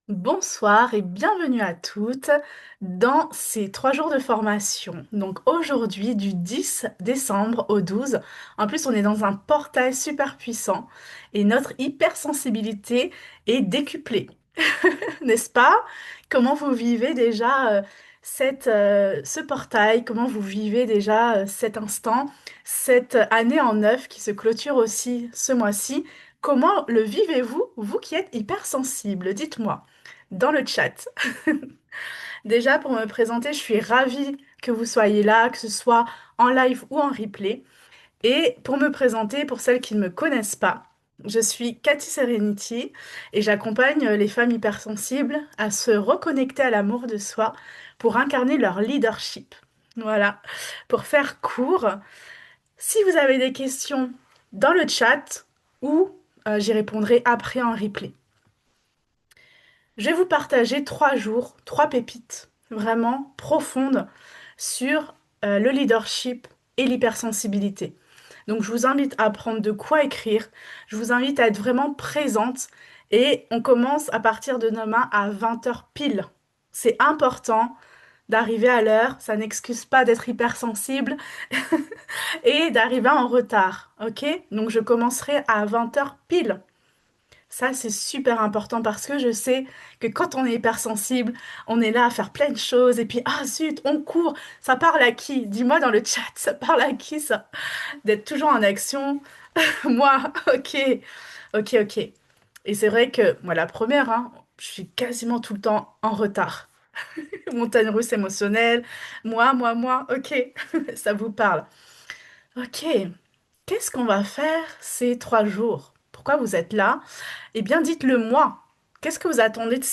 Bonsoir et bienvenue à toutes dans ces 3 jours de formation. Donc aujourd'hui, du 10 décembre au 12, en plus on est dans un portail super puissant et notre hypersensibilité est décuplée, n'est-ce pas? Comment vous vivez déjà ce portail? Comment vous vivez déjà cet instant, cette année en neuf qui se clôture aussi ce mois-ci? Comment le vivez-vous, vous qui êtes hypersensible? Dites-moi dans le chat. Déjà, pour me présenter, je suis ravie que vous soyez là, que ce soit en live ou en replay. Et pour me présenter, pour celles qui ne me connaissent pas, je suis Cathy Serenity et j'accompagne les femmes hypersensibles à se reconnecter à l'amour de soi pour incarner leur leadership. Voilà. Pour faire court, si vous avez des questions dans le chat ou j'y répondrai après en replay. Je vais vous partager 3 jours, 3 pépites vraiment profondes sur le leadership et l'hypersensibilité. Donc je vous invite à prendre de quoi écrire, je vous invite à être vraiment présente et on commence à partir de demain à 20 heures pile. C'est important d'arriver à l'heure, ça n'excuse pas d'être hypersensible et d'arriver en retard, ok? Donc je commencerai à 20 heures pile. Ça, c'est super important parce que je sais que quand on est hypersensible, on est là à faire plein de choses et puis, ah zut, on court. Ça parle à qui? Dis-moi dans le chat, ça parle à qui ça? D'être toujours en action. Moi, ok, ok. Et c'est vrai que moi, la première, hein, je suis quasiment tout le temps en retard. Montagne russe émotionnelle. Moi, ok, ça vous parle. Ok, qu'est-ce qu'on va faire ces 3 jours? Pourquoi vous êtes là? Eh bien, dites-le moi. Qu'est-ce que vous attendez de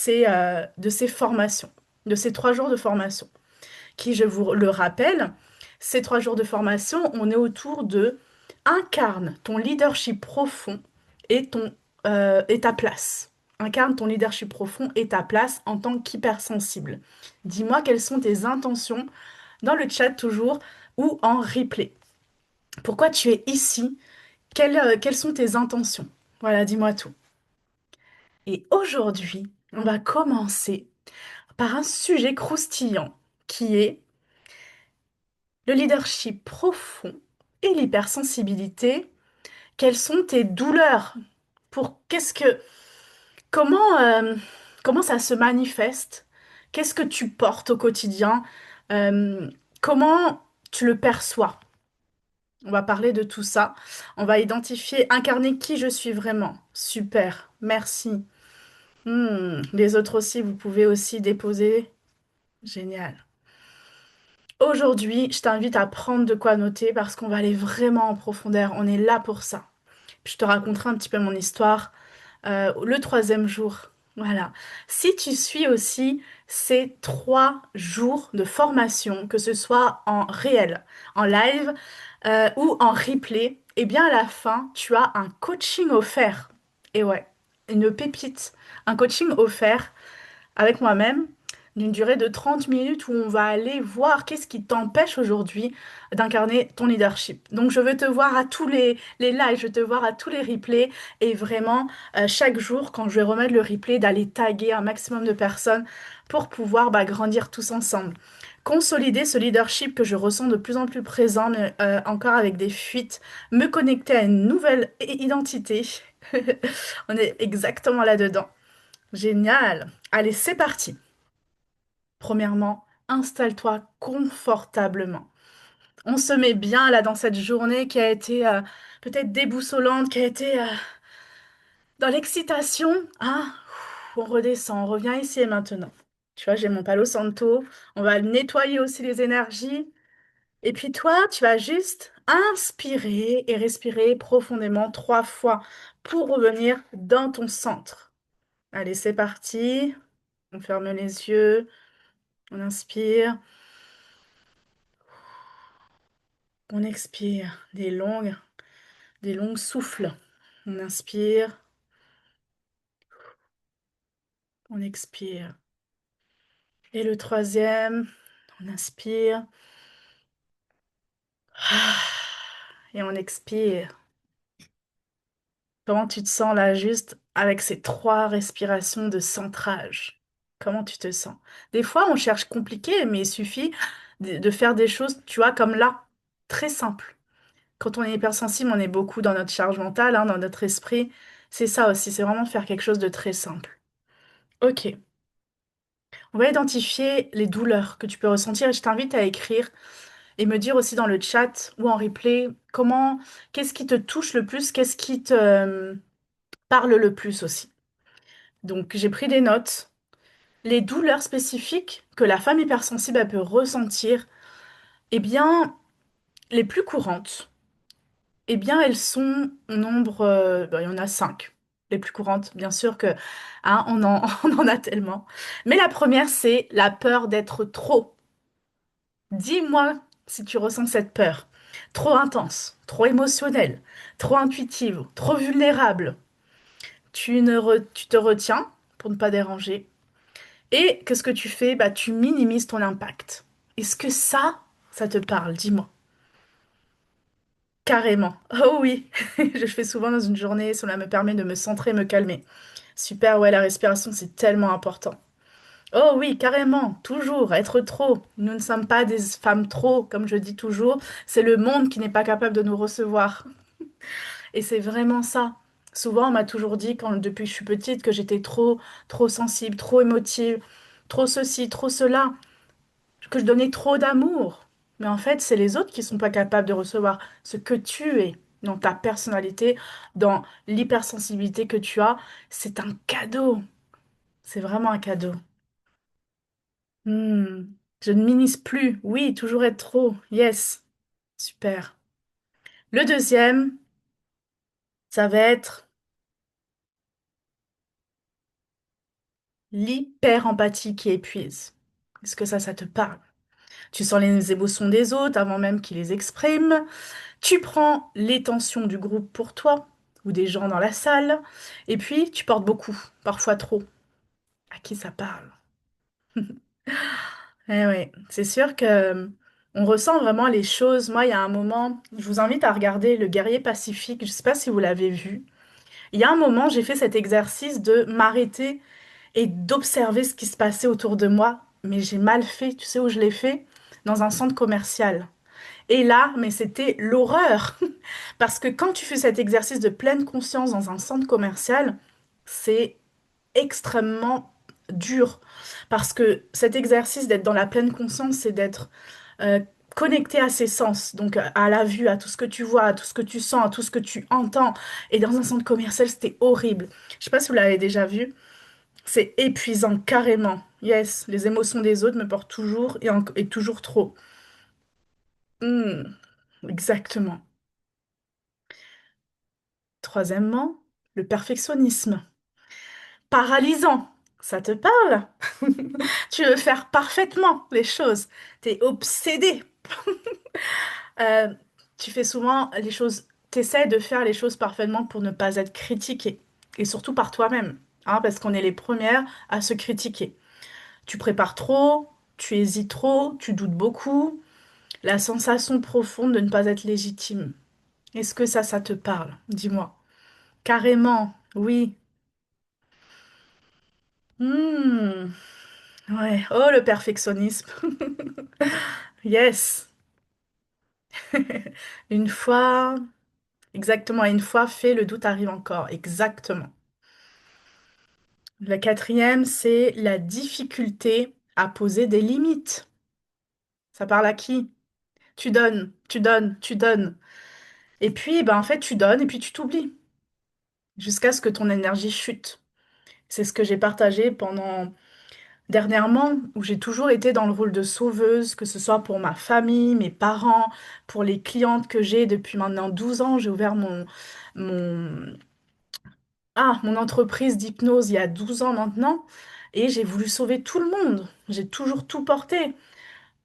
ces formations, de ces 3 jours de formation? Qui, je vous le rappelle, ces 3 jours de formation, on est autour de incarne ton leadership profond et et ta place. Incarne ton leadership profond et ta place en tant qu'hypersensible. Dis-moi quelles sont tes intentions dans le chat toujours ou en replay. Pourquoi tu es ici? Quelles sont tes intentions? Voilà, dis-moi tout. Et aujourd'hui, on va commencer par un sujet croustillant qui est le leadership profond et l'hypersensibilité. Quelles sont tes douleurs? Pour qu'est-ce que comment comment ça se manifeste? Qu'est-ce que tu portes au quotidien? Euh, Comment tu le perçois? On va parler de tout ça. On va identifier, incarner qui je suis vraiment. Super, merci. Les autres aussi, vous pouvez aussi déposer. Génial. Aujourd'hui, je t'invite à prendre de quoi noter parce qu'on va aller vraiment en profondeur. On est là pour ça. Puis je te raconterai un petit peu mon histoire le troisième jour. Voilà. Si tu suis aussi ces 3 jours de formation, que ce soit en réel, en live ou en replay, eh bien à la fin, tu as un coaching offert. Et ouais, une pépite. Un coaching offert avec moi-même d'une durée de 30 minutes où on va aller voir qu'est-ce qui t'empêche aujourd'hui d'incarner ton leadership. Donc je veux te voir à tous les lives, je veux te voir à tous les replays et vraiment chaque jour quand je vais remettre le replay d'aller taguer un maximum de personnes pour pouvoir grandir tous ensemble. Consolider ce leadership que je ressens de plus en plus présent, mais encore avec des fuites, me connecter à une nouvelle identité. On est exactement là-dedans. Génial. Allez, c'est parti. Premièrement, installe-toi confortablement. On se met bien là dans cette journée qui a été peut-être déboussolante, qui a été dans l'excitation. Hein. On redescend, on revient ici et maintenant. Tu vois, j'ai mon Palo Santo. On va nettoyer aussi les énergies. Et puis toi, tu vas juste inspirer et respirer profondément 3 fois pour revenir dans ton centre. Allez, c'est parti. On ferme les yeux. On inspire. On expire des longs souffles. On inspire, on expire. Et le troisième, on inspire. Ah, et on expire. Comment tu te sens là, juste avec ces trois respirations de centrage. Comment tu te sens? Des fois, on cherche compliqué, mais il suffit de faire des choses, tu vois, comme là, très simple. Quand on est hypersensible, on est beaucoup dans notre charge mentale, hein, dans notre esprit. C'est ça aussi, c'est vraiment faire quelque chose de très simple. Ok, on va identifier les douleurs que tu peux ressentir et je t'invite à écrire et me dire aussi dans le chat ou en replay qu'est-ce qui te touche le plus, qu'est-ce qui te parle le plus aussi. Donc j'ai pris des notes. Les douleurs spécifiques que la femme hypersensible elle peut ressentir, eh bien, les plus courantes, eh bien, elles sont au nombre, il y en a cinq. Les plus courantes, bien sûr que, hein, on en a tellement. Mais la première, c'est la peur d'être trop. Dis-moi si tu ressens cette peur. Trop intense, trop émotionnelle, trop intuitive, trop vulnérable. Tu te retiens pour ne pas déranger. Et qu'est-ce que tu fais? Bah, tu minimises ton impact. Est-ce que ça te parle? Dis-moi. Carrément. Oh oui, je le fais souvent dans une journée, cela me permet de me centrer, me calmer. Super, ouais, la respiration, c'est tellement important. Oh oui, carrément, toujours, être trop. Nous ne sommes pas des femmes trop, comme je dis toujours, c'est le monde qui n'est pas capable de nous recevoir. Et c'est vraiment ça. Souvent, on m'a toujours dit, depuis que je suis petite, que j'étais trop sensible, trop émotive, trop ceci, trop cela. Que je donnais trop d'amour. Mais en fait, c'est les autres qui sont pas capables de recevoir ce que tu es dans ta personnalité, dans l'hypersensibilité que tu as. C'est un cadeau. C'est vraiment un cadeau. Hmm. Je ne minimise plus. Oui, toujours être trop. Yes. Super. Le deuxième, ça va être l'hyper-empathie qui épuise. Est-ce que ça te parle? Tu sens les émotions des autres avant même qu'ils les expriment. Tu prends les tensions du groupe pour toi ou des gens dans la salle, et puis tu portes beaucoup, parfois trop. À qui ça parle? Eh oui, c'est sûr que on ressent vraiment les choses. Moi, il y a un moment, je vous invite à regarder Le Guerrier Pacifique. Je ne sais pas si vous l'avez vu. Il y a un moment, j'ai fait cet exercice de m'arrêter et d'observer ce qui se passait autour de moi, mais j'ai mal fait. Tu sais où je l'ai fait? Dans un centre commercial. Et là, mais c'était l'horreur. Parce que quand tu fais cet exercice de pleine conscience dans un centre commercial, c'est extrêmement dur. Parce que cet exercice d'être dans la pleine conscience, c'est d'être euh, connecté à ses sens, donc à la vue, à tout ce que tu vois, à tout ce que tu sens, à tout ce que tu entends. Et dans un centre commercial, c'était horrible. Je sais pas si vous l'avez déjà vu. C'est épuisant, carrément. Yes, les émotions des autres me portent toujours et toujours trop. Hmm, exactement. Troisièmement, le perfectionnisme. Paralysant. Ça te parle? Tu veux faire parfaitement les choses. T'es obsédé. Euh, tu fais souvent les choses, t'essaies de faire les choses parfaitement pour ne pas être critiqué. Et surtout par toi-même. Hein, parce qu'on est les premières à se critiquer. Tu prépares trop, tu hésites trop, tu doutes beaucoup. La sensation profonde de ne pas être légitime. Est-ce que ça te parle? Dis-moi. Carrément, oui. Hmm. Ouais, oh le perfectionnisme. Yes. Une fois, exactement, une fois fait, le doute arrive encore. Exactement. La quatrième, c'est la difficulté à poser des limites. Ça parle à qui? Tu donnes, tu donnes, tu donnes. Et puis, ben, en fait, tu donnes et puis tu t'oublies jusqu'à ce que ton énergie chute. C'est ce que j'ai partagé pendant dernièrement, où j'ai toujours été dans le rôle de sauveuse, que ce soit pour ma famille, mes parents, pour les clientes que j'ai depuis maintenant 12 ans. J'ai ouvert mon, mon entreprise d'hypnose il y a 12 ans maintenant, et j'ai voulu sauver tout le monde. J'ai toujours tout porté.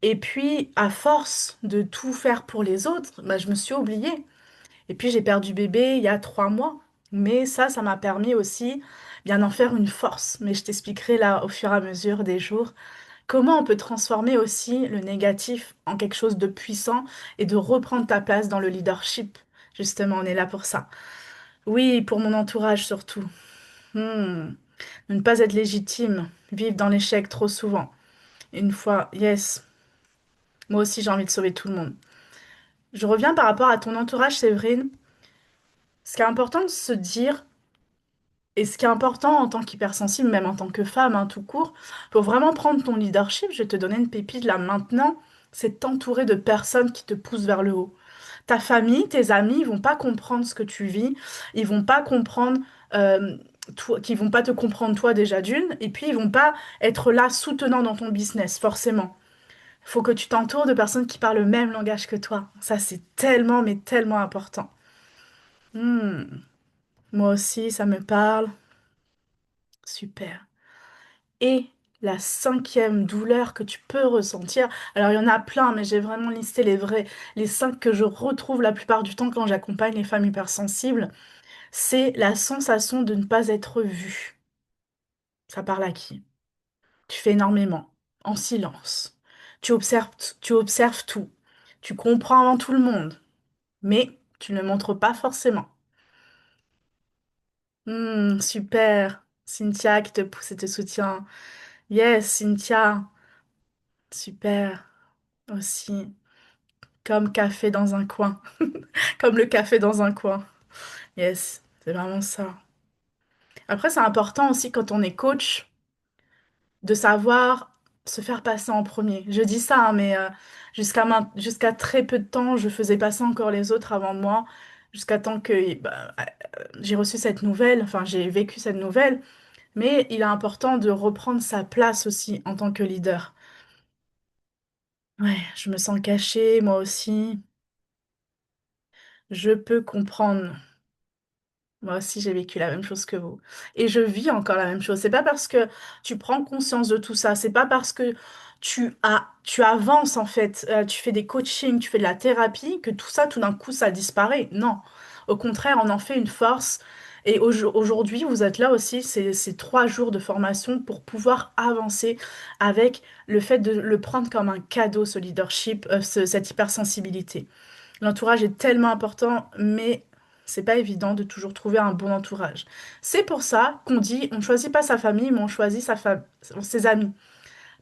Et puis, à force de tout faire pour les autres, bah, je me suis oubliée. Et puis, j'ai perdu bébé il y a 3 mois. Mais ça m'a permis aussi bien d'en faire une force. Mais je t'expliquerai là au fur et à mesure des jours. Comment on peut transformer aussi le négatif en quelque chose de puissant et de reprendre ta place dans le leadership? Justement, on est là pour ça. Oui, pour mon entourage surtout. Hmm. Ne pas être légitime, vivre dans l'échec trop souvent. Une fois, yes, moi aussi j'ai envie de sauver tout le monde. Je reviens par rapport à ton entourage, Séverine. Ce qui est important de se dire, et ce qui est important en tant qu'hypersensible, même en tant que femme, hein, tout court, pour vraiment prendre ton leadership, je vais te donner une pépite là maintenant, c'est t'entourer de personnes qui te poussent vers le haut. Ta famille, tes amis, ils vont pas comprendre ce que tu vis, ils vont pas comprendre, toi, qu'ils vont pas te comprendre toi déjà d'une, et puis ils vont pas être là soutenant dans ton business, forcément. Faut que tu t'entoures de personnes qui parlent le même langage que toi. Ça, c'est tellement, mais tellement important. Hmm. Moi aussi, ça me parle. Super. Et la cinquième douleur que tu peux ressentir, alors il y en a plein, mais j'ai vraiment listé les vrais, les cinq que je retrouve la plupart du temps quand j'accompagne les femmes hypersensibles, c'est la sensation de ne pas être vue. Ça parle à qui? Tu fais énormément, en silence. Tu observes tout. Tu comprends avant tout le monde, mais tu ne le montres pas forcément. Super. Cynthia qui te pousse et te soutient. Yes, Cynthia. Super. Aussi. Comme café dans un coin. Comme le café dans un coin. Yes, c'est vraiment ça. Après, c'est important aussi quand on est coach de savoir se faire passer en premier. Je dis ça, hein, mais jusqu'à très peu de temps, je faisais passer encore les autres avant moi, jusqu'à temps que bah, j'ai reçu cette nouvelle, enfin j'ai vécu cette nouvelle. Mais il est important de reprendre sa place aussi en tant que leader. Ouais, je me sens cachée, moi aussi. Je peux comprendre. Moi aussi, j'ai vécu la même chose que vous. Et je vis encore la même chose. C'est pas parce que tu prends conscience de tout ça, c'est pas parce que tu avances en fait, tu fais des coachings, tu fais de la thérapie, que tout ça, tout d'un coup, ça disparaît. Non. Au contraire, on en fait une force. Et aujourd'hui, vous êtes là aussi, c'est 3 jours de formation pour pouvoir avancer avec le fait de le prendre comme un cadeau, ce leadership, cette hypersensibilité. L'entourage est tellement important, mais c'est pas évident de toujours trouver un bon entourage. C'est pour ça qu'on dit on ne choisit pas sa famille, mais on choisit ses amis.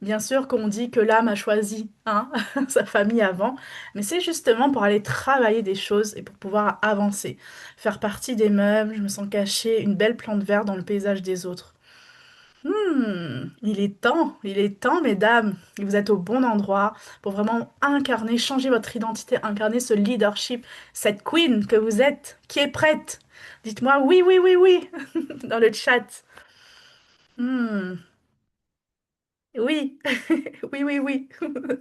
Bien sûr qu'on dit que l'âme a choisi hein, sa famille avant, mais c'est justement pour aller travailler des choses et pour pouvoir avancer. Faire partie des meubles, je me sens cachée, une belle plante verte dans le paysage des autres. Il est temps, mesdames. Vous êtes au bon endroit pour vraiment incarner, changer votre identité, incarner ce leadership, cette queen que vous êtes, qui est prête. Dites-moi oui, oui, oui, oui dans le chat. Hmm, oui, oui, oui, oui.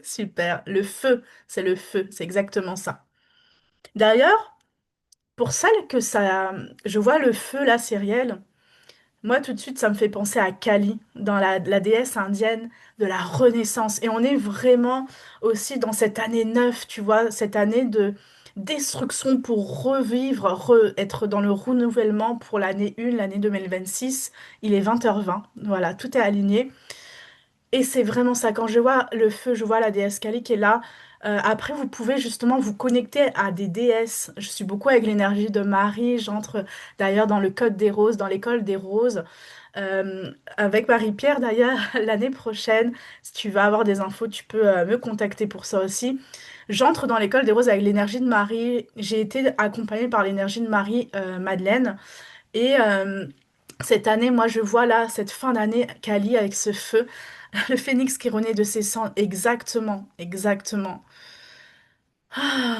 Super. Le feu, c'est exactement ça. D'ailleurs, pour celle que ça, je vois le feu là, Cyrielle. Moi, tout de suite, ça me fait penser à Kali, dans la déesse indienne de la Renaissance. Et on est vraiment aussi dans cette année 9, tu vois, cette année de destruction pour revivre, être dans le renouvellement pour l'année 1, l'année 2026. Il est 20h20, voilà, tout est aligné. Et c'est vraiment ça, quand je vois le feu, je vois la déesse Kali qui est là. Après, vous pouvez justement vous connecter à des déesses. Je suis beaucoup avec l'énergie de Marie, j'entre d'ailleurs dans le code des roses, dans l'école des roses. Avec Marie-Pierre, d'ailleurs, l'année prochaine, si tu vas avoir des infos, tu peux me contacter pour ça aussi. J'entre dans l'école des roses avec l'énergie de Marie. J'ai été accompagnée par l'énergie de Marie, Madeleine. Et cette année, moi, je vois là, cette fin d'année, Kali avec ce feu, le phénix qui renaît de ses cendres. Exactement, exactement. Ah.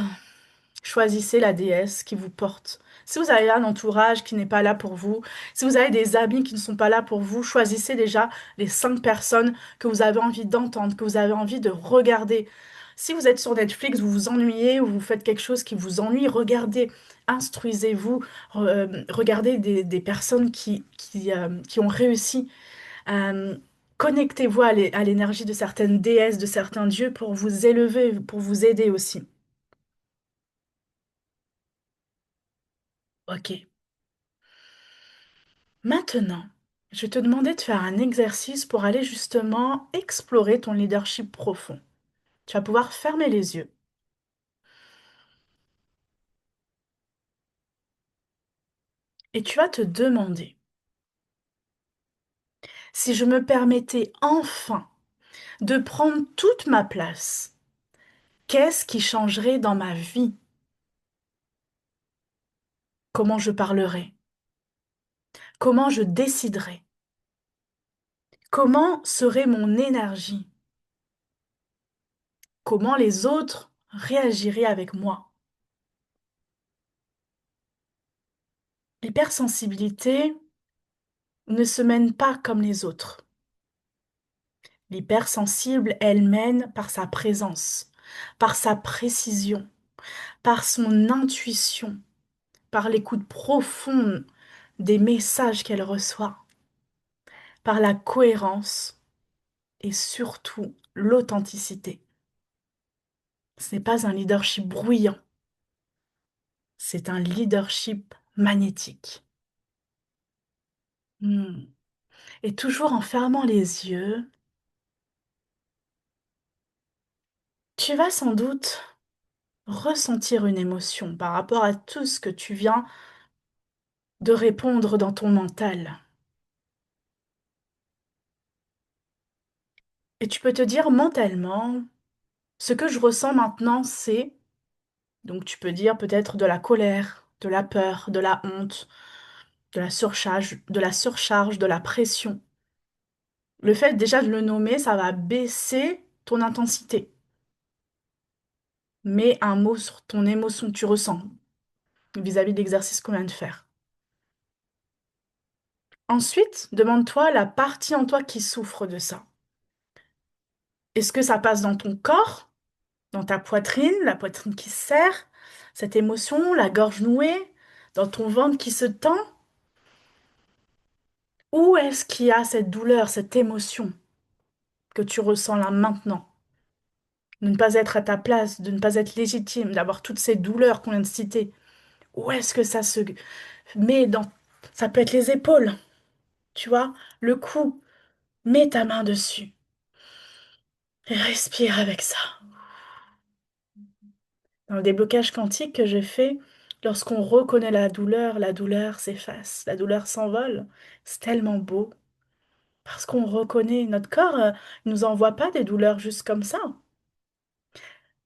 Choisissez la déesse qui vous porte. Si vous avez un entourage qui n'est pas là pour vous, si vous avez des amis qui ne sont pas là pour vous, choisissez déjà les 5 personnes que vous avez envie d'entendre, que vous avez envie de regarder. Si vous êtes sur Netflix, vous vous ennuyez ou vous faites quelque chose qui vous ennuie, regardez, instruisez-vous, regardez des personnes qui ont réussi. Euh, Connectez-vous à l'énergie de certaines déesses, de certains dieux pour vous élever, pour vous aider aussi. Ok. Maintenant, je vais te demander de faire un exercice pour aller justement explorer ton leadership profond. Tu vas pouvoir fermer les yeux et tu vas te demander, Si je me permettais enfin de prendre toute ma place, qu'est-ce qui changerait dans ma vie? Comment je parlerais? Comment je déciderais? Comment serait mon énergie? Comment les autres réagiraient avec moi? L'hypersensibilité ne se mène pas comme les autres. L'hypersensible, elle mène par sa présence, par sa précision, par son intuition, par l'écoute profonde des messages qu'elle reçoit, par la cohérence et surtout l'authenticité. Ce n'est pas un leadership bruyant, c'est un leadership magnétique. Hmm. Et toujours en fermant les yeux, tu vas sans doute ressentir une émotion par rapport à tout ce que tu viens de répondre dans ton mental. Et tu peux te dire mentalement, ce que je ressens maintenant, c'est, donc tu peux dire peut-être de la colère, de la peur, de la honte, de la pression. Le fait déjà de le nommer, ça va baisser ton intensité. Mets un mot sur ton émotion que tu ressens vis-à-vis de l'exercice qu'on vient de faire. Ensuite, demande-toi la partie en toi qui souffre de ça. Est-ce que ça passe dans ton corps, dans ta poitrine, la poitrine qui se serre, cette émotion, la gorge nouée, dans ton ventre qui se tend? Où est-ce qu'il y a cette douleur, cette émotion que tu ressens là maintenant? De ne pas être à ta place, de ne pas être légitime, d'avoir toutes ces douleurs qu'on vient de citer. Où est-ce que ça se met dans... Ça peut être les épaules, tu vois, le cou. Mets ta main dessus et respire avec ça. Dans le déblocage quantique que je fais, lorsqu'on reconnaît la douleur s'efface, la douleur s'envole. C'est tellement beau. Parce qu'on reconnaît notre corps, il nous envoie pas des douleurs juste comme ça.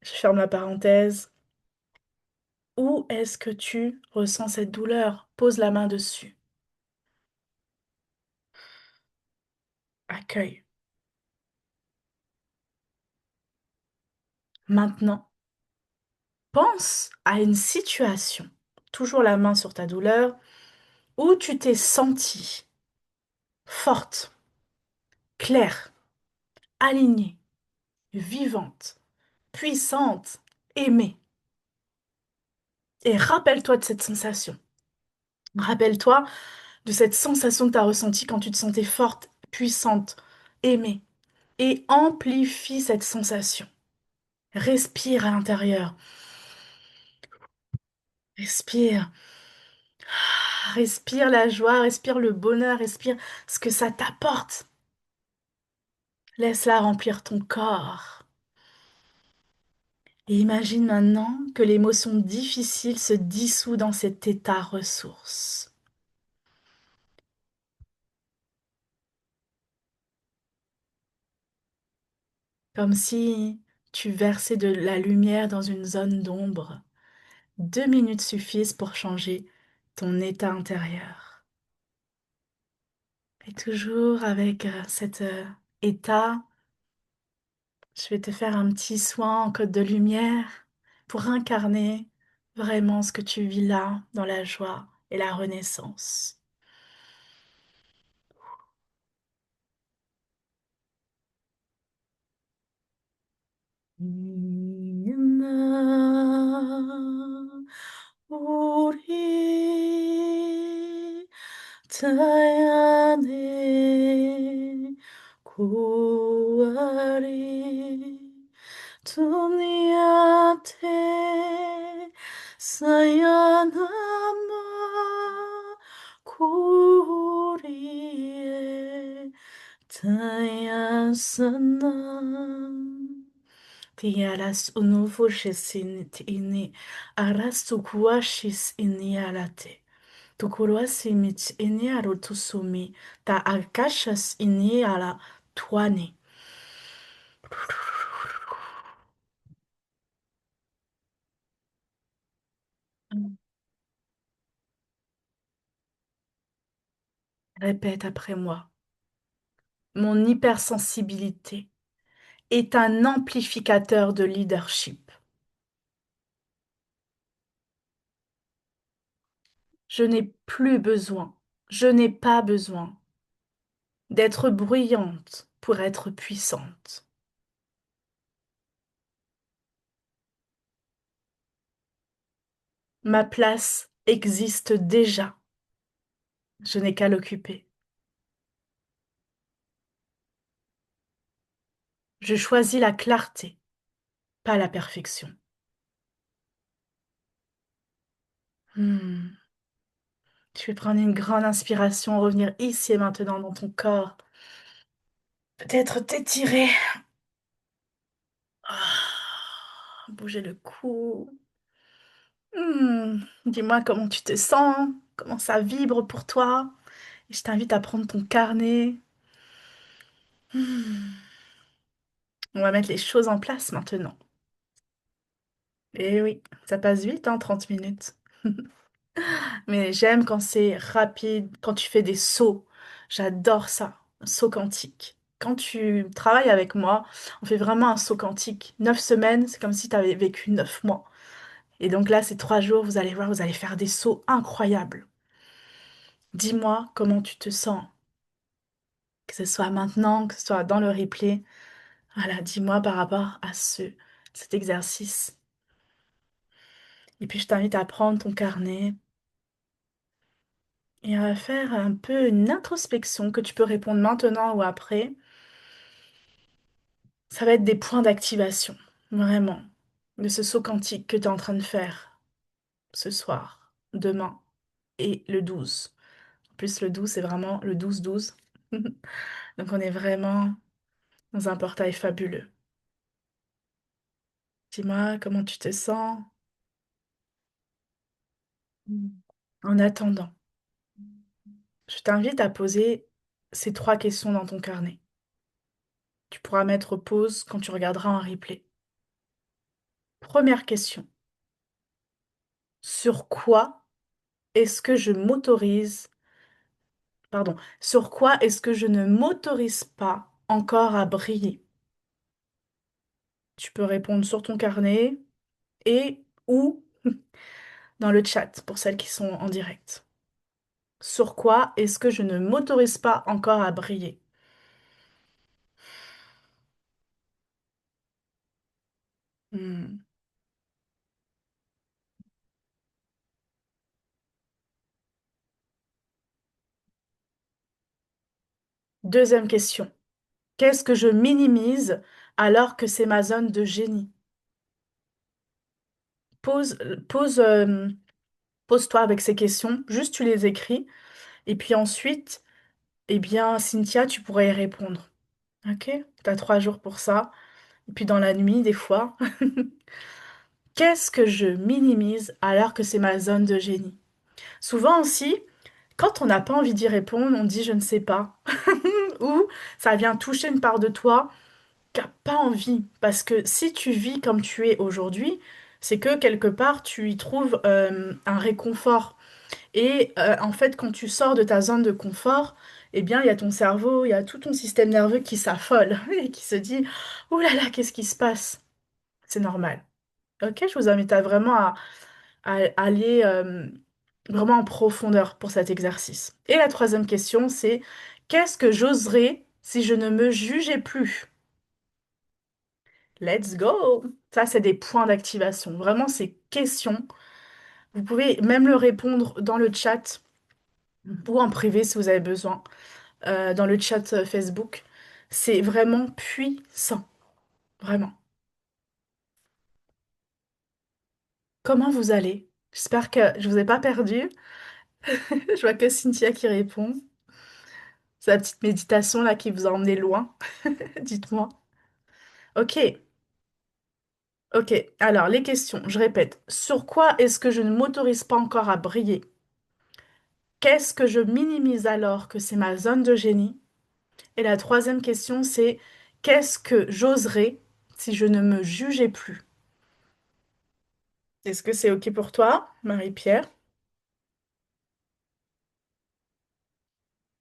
Je ferme la parenthèse. Où est-ce que tu ressens cette douleur? Pose la main dessus. Accueille. Maintenant, pense à une situation, toujours la main sur ta douleur, où tu t'es sentie forte, claire, alignée, vivante, puissante, aimée. Et rappelle-toi de cette sensation. Rappelle-toi de cette sensation que tu as ressentie quand tu te sentais forte, puissante, aimée. Et amplifie cette sensation. Respire à l'intérieur. Respire. Respire la joie, respire le bonheur, respire ce que ça t'apporte. Laisse-la remplir ton corps. Et imagine maintenant que l'émotion difficile se dissout dans cet état ressource. Comme si tu versais de la lumière dans une zone d'ombre. 2 minutes suffisent pour changer ton état intérieur. Et toujours avec cet état, je vais te faire un petit soin en code de lumière pour incarner vraiment ce que tu vis là dans la joie et la renaissance. 우리 자연의 고아리 두니아테 사야나마 고리에 타야사나 Tiaras unuvushes in ini arastukua shis inialate. Tokoroa mit ene arotosomi ta akashas ine ala tuane. Répète après moi. Mon hypersensibilité est un amplificateur de leadership. Je n'ai plus besoin, je n'ai pas besoin d'être bruyante pour être puissante. Ma place existe déjà, je n'ai qu'à l'occuper. Je choisis la clarté, pas la perfection. Hmm. Tu peux prendre une grande inspiration, revenir ici et maintenant dans ton corps. Peut-être t'étirer. Bouger le cou. Dis-moi comment tu te sens, comment ça vibre pour toi. Et je t'invite à prendre ton carnet. Hmm. On va mettre les choses en place maintenant. Et oui, ça passe vite, hein, 30 minutes. Mais j'aime quand c'est rapide, quand tu fais des sauts. J'adore ça, un saut quantique. Quand tu travailles avec moi, on fait vraiment un saut quantique. 9 semaines, c'est comme si tu avais vécu 9 mois. Et donc là, ces 3 jours, vous allez voir, vous allez faire des sauts incroyables. Dis-moi comment tu te sens, que ce soit maintenant, que ce soit dans le replay. Voilà, dis-moi par rapport à cet exercice. Et puis je t'invite à prendre ton carnet et à faire un peu une introspection que tu peux répondre maintenant ou après. Ça va être des points d'activation, vraiment, de ce saut quantique que tu es en train de faire ce soir, demain et le 12. En plus, le 12, c'est vraiment le 12-12. Donc on est vraiment dans un portail fabuleux. Dis-moi comment tu te sens. En attendant, je t'invite à poser ces 3 questions dans ton carnet. Tu pourras mettre pause quand tu regarderas en replay. Première question. Sur quoi est-ce que je m'autorise, pardon, sur quoi est-ce que je ne m'autorise pas encore à briller? Tu peux répondre sur ton carnet et ou dans le chat pour celles qui sont en direct. Sur quoi est-ce que je ne m'autorise pas encore à briller? Hmm. Deuxième question. Qu'est-ce que je minimise alors que c'est ma zone de génie? Pose, pose, pose-toi avec ces questions, juste tu les écris, et puis ensuite, eh bien, Cynthia, tu pourrais y répondre. Ok? Tu as 3 jours pour ça. Et puis dans la nuit, des fois, qu'est-ce que je minimise alors que c'est ma zone de génie? Souvent aussi, quand on n'a pas envie d'y répondre, on dit je ne sais pas. Ou ça vient toucher une part de toi qui n'a pas envie. Parce que si tu vis comme tu es aujourd'hui, c'est que quelque part, tu y trouves un réconfort. Et en fait, quand tu sors de ta zone de confort, eh bien, il y a ton cerveau, il y a tout ton système nerveux qui s'affole et qui se dit, «Ouh là là, qu'est-ce qui se passe?» C'est normal. Ok, je vous invite à vraiment à aller vraiment en profondeur pour cet exercice. Et la troisième question, c'est qu'est-ce que j'oserais si je ne me jugeais plus? Let's go! Ça, c'est des points d'activation. Vraiment, ces questions, vous pouvez même le répondre dans le chat ou en privé si vous avez besoin, dans le chat Facebook. C'est vraiment puissant, vraiment. Comment vous allez? J'espère que je vous ai pas perdu. Je vois que Cynthia qui répond. C'est la petite méditation là qui vous a emmené loin. Dites-moi. Ok, ok. Alors, les questions, je répète. Sur quoi est-ce que je ne m'autorise pas encore à briller? Qu'est-ce que je minimise alors que c'est ma zone de génie? Et la troisième question, c'est qu'est-ce que j'oserais si je ne me jugeais plus? Est-ce que c'est OK pour toi, Marie-Pierre?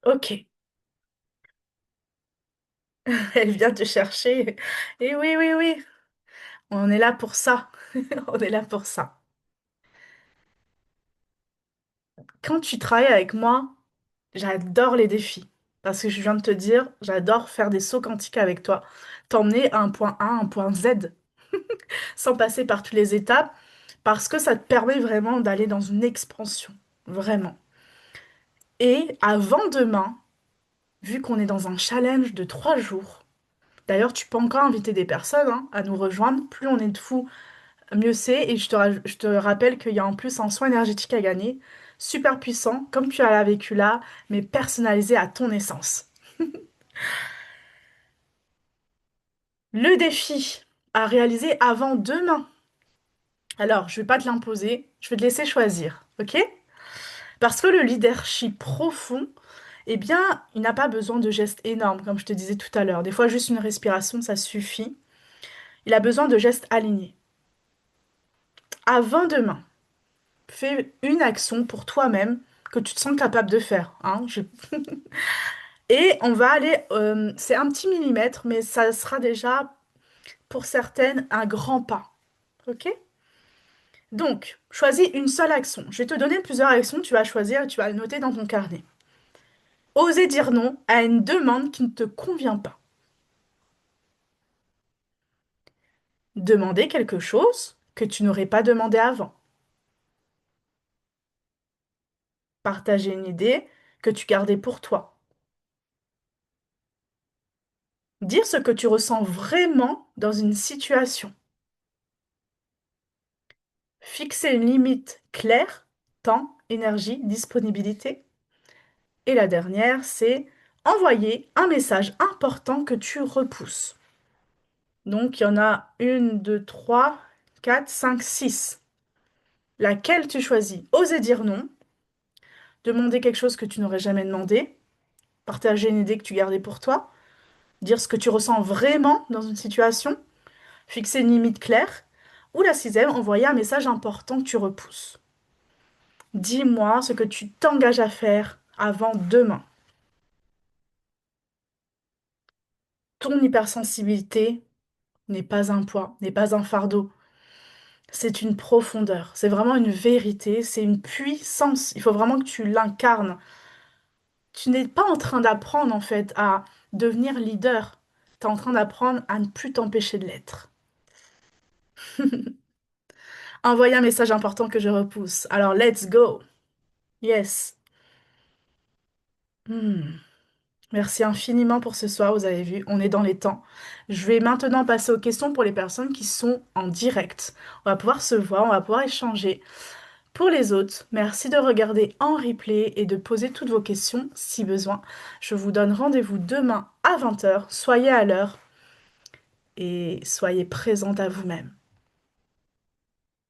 OK, elle vient te chercher. Et oui, oui, oui, on est là pour ça. On est là pour ça. Quand tu travailles avec moi, j'adore les défis. Parce que je viens de te dire, j'adore faire des sauts quantiques avec toi. T'emmener à un point A, un point Z, sans passer par toutes les étapes, parce que ça te permet vraiment d'aller dans une expansion. Vraiment. Et avant demain, vu qu'on est dans un challenge de 3 jours, d'ailleurs, tu peux encore inviter des personnes hein, à nous rejoindre. Plus on est de fous, mieux c'est. Et je te rappelle qu'il y a en plus un soin énergétique à gagner, super puissant, comme tu as vécu là, mais personnalisé à ton essence. Le défi à réaliser avant demain. Alors, je vais pas te l'imposer, je vais te laisser choisir, ok? Parce que le leadership profond, eh bien, il n'a pas besoin de gestes énormes, comme je te disais tout à l'heure. Des fois, juste une respiration, ça suffit. Il a besoin de gestes alignés. Avant demain, fais une action pour toi-même que tu te sens capable de faire, hein. Et on va aller, c'est un petit millimètre, mais ça sera déjà pour certaines un grand pas, ok? Donc, choisis une seule action. Je vais te donner plusieurs actions, tu vas choisir et tu vas le noter dans ton carnet. Oser dire non à une demande qui ne te convient pas. Demander quelque chose que tu n'aurais pas demandé avant. Partager une idée que tu gardais pour toi. Dire ce que tu ressens vraiment dans une situation. Fixer une limite claire, temps, énergie, disponibilité. Et la dernière, c'est envoyer un message important que tu repousses. Donc, il y en a une, deux, trois, quatre, cinq, six. Laquelle tu choisis? Oser dire non, demander quelque chose que tu n'aurais jamais demandé, partager une idée que tu gardais pour toi, dire ce que tu ressens vraiment dans une situation, fixer une limite claire, ou la sixième, envoyer un message important que tu repousses. Dis-moi ce que tu t'engages à faire avant demain. Ton hypersensibilité n'est pas un poids, n'est pas un fardeau. C'est une profondeur, c'est vraiment une vérité, c'est une puissance. Il faut vraiment que tu l'incarnes. Tu n'es pas en train d'apprendre en fait à devenir leader. Tu es en train d'apprendre à ne plus t'empêcher de l'être. Envoyer un message important que je repousse. Alors, let's go. Yes. Hmm. Merci infiniment pour ce soir. Vous avez vu, on est dans les temps. Je vais maintenant passer aux questions pour les personnes qui sont en direct. On va pouvoir se voir, on va pouvoir échanger. Pour les autres, merci de regarder en replay et de poser toutes vos questions si besoin. Je vous donne rendez-vous demain à 20 h. Soyez à l'heure et soyez présente à vous-même.